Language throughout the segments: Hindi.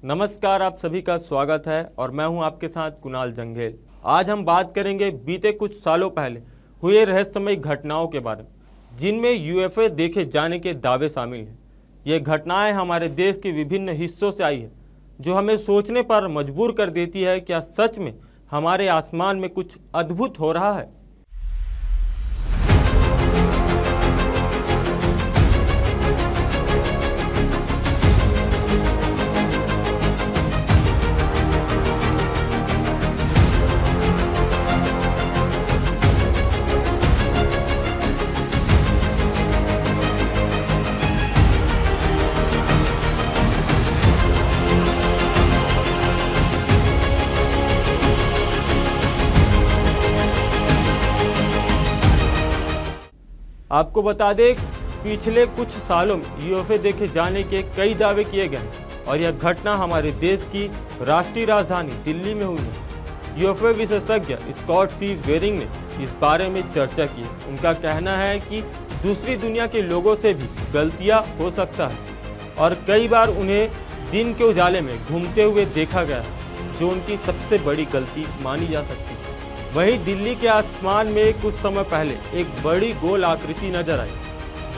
नमस्कार, आप सभी का स्वागत है और मैं हूं आपके साथ कुणाल जंगेल। आज हम बात करेंगे बीते कुछ सालों पहले हुए रहस्यमयी घटनाओं के बारे में, जिनमें यूएफओ देखे जाने के दावे शामिल हैं। ये घटनाएं हमारे देश के विभिन्न हिस्सों से आई है, जो हमें सोचने पर मजबूर कर देती है, क्या सच में हमारे आसमान में कुछ अद्भुत हो रहा है। आपको बता दें, पिछले कुछ सालों में यूएफओ देखे जाने के कई दावे किए गए और यह घटना हमारे देश की राष्ट्रीय राजधानी दिल्ली में हुई है। यूएफओ विशेषज्ञ स्कॉट सी वेरिंग ने इस बारे में चर्चा की। उनका कहना है कि दूसरी दुनिया के लोगों से भी गलतियां हो सकता है और कई बार उन्हें दिन के उजाले में घूमते हुए देखा गया, जो उनकी सबसे बड़ी गलती मानी जा सकती है। वहीं दिल्ली के आसमान में कुछ समय पहले एक बड़ी गोल आकृति नजर आई,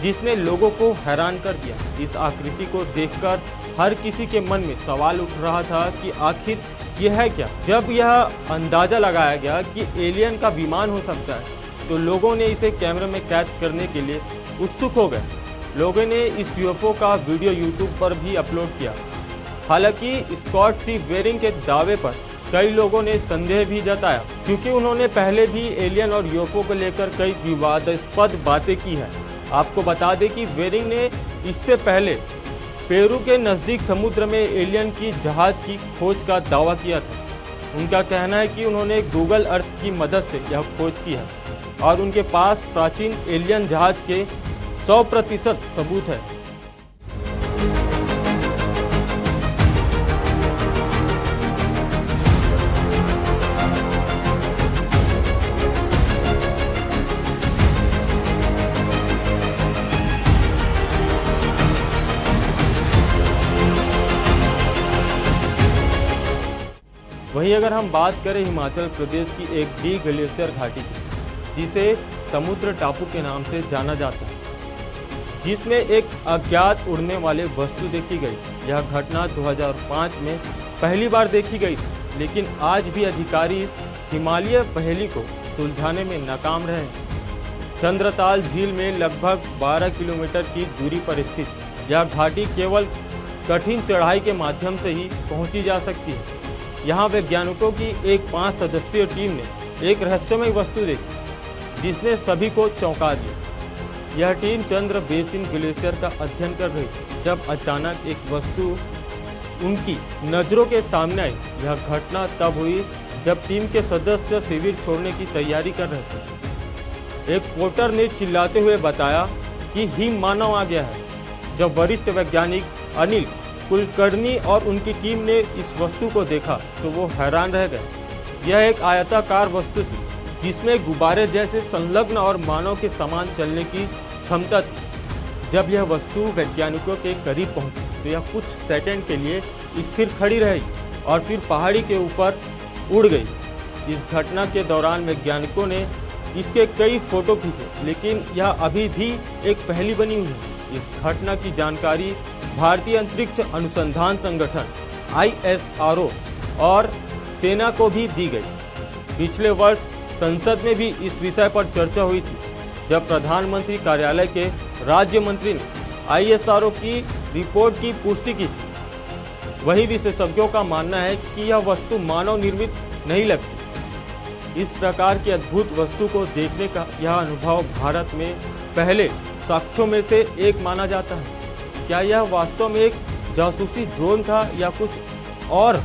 जिसने लोगों को हैरान कर दिया। इस आकृति को देखकर हर किसी के मन में सवाल उठ रहा था कि आखिर यह है क्या। जब यह अंदाजा लगाया गया कि एलियन का विमान हो सकता है, तो लोगों ने इसे कैमरे में कैद करने के लिए उत्सुक हो गए। लोगों ने इस यूएफओ का वीडियो यूट्यूब पर भी अपलोड किया। हालांकि स्कॉट सी वेरिंग के दावे पर कई लोगों ने संदेह भी जताया, क्योंकि उन्होंने पहले भी एलियन और यूएफओ को लेकर कई विवादास्पद बातें की है। आपको बता दें कि वेरिंग ने इससे पहले पेरू के नज़दीक समुद्र में एलियन की जहाज की खोज का दावा किया था। उनका कहना है कि उन्होंने गूगल अर्थ की मदद से यह खोज की है और उनके पास प्राचीन एलियन जहाज के 100% सबूत है। वहीं अगर हम बात करें हिमाचल प्रदेश की एक डी ग्लेशियर घाटी की, जिसे समुद्र टापू के नाम से जाना जाता है, जिसमें एक अज्ञात उड़ने वाले वस्तु देखी गई। यह घटना 2005 में पहली बार देखी गई थी, लेकिन आज भी अधिकारी इस हिमालय पहेली को सुलझाने में नाकाम रहे हैं। चंद्रताल झील में लगभग 12 किलोमीटर की दूरी पर स्थित यह घाटी केवल कठिन चढ़ाई के माध्यम से ही पहुंची जा सकती है। यहाँ वैज्ञानिकों की एक 5 सदस्यीय टीम ने एक रहस्यमय वस्तु देखी, जिसने सभी को चौंका दिया। यह टीम चंद्र बेसिन ग्लेशियर का अध्ययन कर रही थी, जब अचानक एक वस्तु उनकी नज़रों के सामने आई। यह घटना तब हुई जब टीम के सदस्य शिविर छोड़ने की तैयारी कर रहे थे। एक पोर्टर ने चिल्लाते हुए बताया कि हिम मानव आ गया है। जब वरिष्ठ वैज्ञानिक अनिल कुलकर्णी और उनकी टीम ने इस वस्तु को देखा तो वो हैरान रह गए। यह एक आयताकार वस्तु थी, जिसमें गुब्बारे जैसे संलग्न और मानव के समान चलने की क्षमता थी। जब यह वस्तु वैज्ञानिकों के करीब पहुंची तो यह कुछ सेकंड के लिए स्थिर खड़ी रही और फिर पहाड़ी के ऊपर उड़ गई। इस घटना के दौरान वैज्ञानिकों ने इसके कई फोटो खींचे, लेकिन यह अभी भी एक पहेली बनी हुई है। इस घटना की जानकारी भारतीय अंतरिक्ष अनुसंधान संगठन ISRO और सेना को भी दी गई। पिछले वर्ष संसद में भी इस विषय पर चर्चा हुई थी, जब प्रधानमंत्री कार्यालय के राज्य मंत्री ने ISRO की रिपोर्ट की पुष्टि की थी। वही विशेषज्ञों का मानना है कि यह वस्तु मानव निर्मित नहीं लगती। इस प्रकार की अद्भुत वस्तु को देखने का यह अनुभव भारत में पहले साक्ष्यों में से एक माना जाता है। क्या यह वास्तव में एक जासूसी ड्रोन था या कुछ और?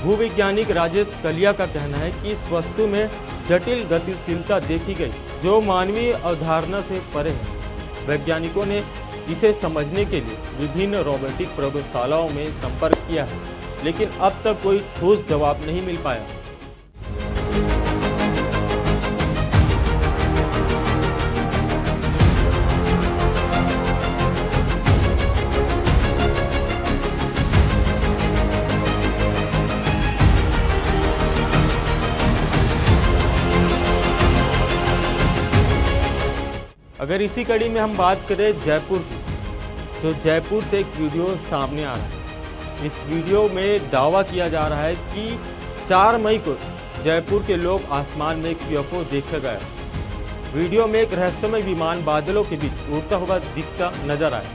भूवैज्ञानिक राजेश कलिया का कहना है कि इस वस्तु में जटिल गतिशीलता देखी गई, जो मानवीय अवधारणा से परे है। वैज्ञानिकों ने इसे समझने के लिए विभिन्न रोबोटिक प्रयोगशालाओं में संपर्क किया है, लेकिन अब तक कोई ठोस जवाब नहीं मिल पाया। अगर इसी कड़ी में हम बात करें जयपुर की, तो जयपुर से एक वीडियो सामने आ रहा है। इस वीडियो में दावा किया जा रहा है कि 4 मई को जयपुर के लोग आसमान में एक यूएफओ देखा गया। वीडियो में एक रहस्यमय विमान बादलों के बीच उड़ता हुआ दिखता नजर आया,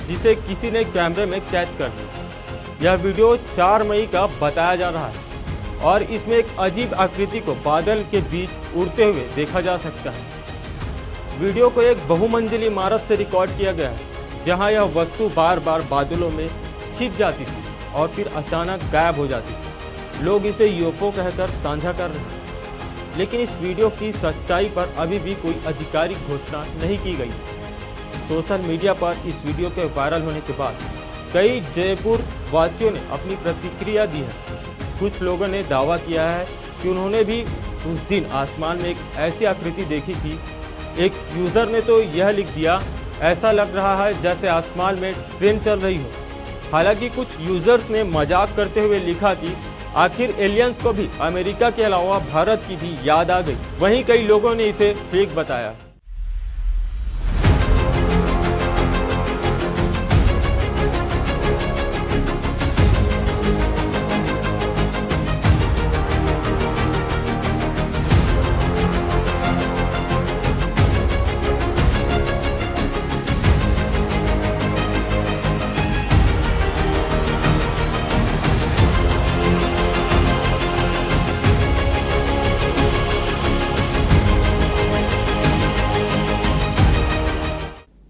जिसे किसी ने कैमरे में कैद कर लिया। यह वीडियो 4 मई का बताया जा रहा है और इसमें एक अजीब आकृति को बादल के बीच उड़ते हुए देखा जा सकता है। वीडियो को एक बहुमंजिली इमारत से रिकॉर्ड किया गया है, जहां यह वस्तु बार बार बादलों में छिप जाती थी और फिर अचानक गायब हो जाती थी। लोग इसे यूएफओ कहकर साझा कर रहे हैं, लेकिन इस वीडियो की सच्चाई पर अभी भी कोई आधिकारिक घोषणा नहीं की गई। सोशल मीडिया पर इस वीडियो के वायरल होने के बाद कई जयपुर वासियों ने अपनी प्रतिक्रिया दी है। कुछ लोगों ने दावा किया है कि उन्होंने भी उस दिन आसमान में एक ऐसी आकृति देखी थी। एक यूज़र ने तो यह लिख दिया, ऐसा लग रहा है जैसे आसमान में ट्रेन चल रही हो। हालांकि कुछ यूजर्स ने मजाक करते हुए लिखा कि आखिर एलियंस को भी अमेरिका के अलावा भारत की भी याद आ गई। वहीं कई लोगों ने इसे फेक बताया।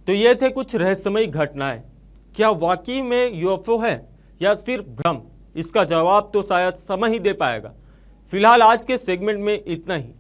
तो ये थे कुछ रहस्यमयी घटनाएं। क्या वाकई में यूएफओ है या सिर्फ भ्रम? इसका जवाब तो शायद समय ही दे पाएगा। फिलहाल आज के सेगमेंट में इतना ही।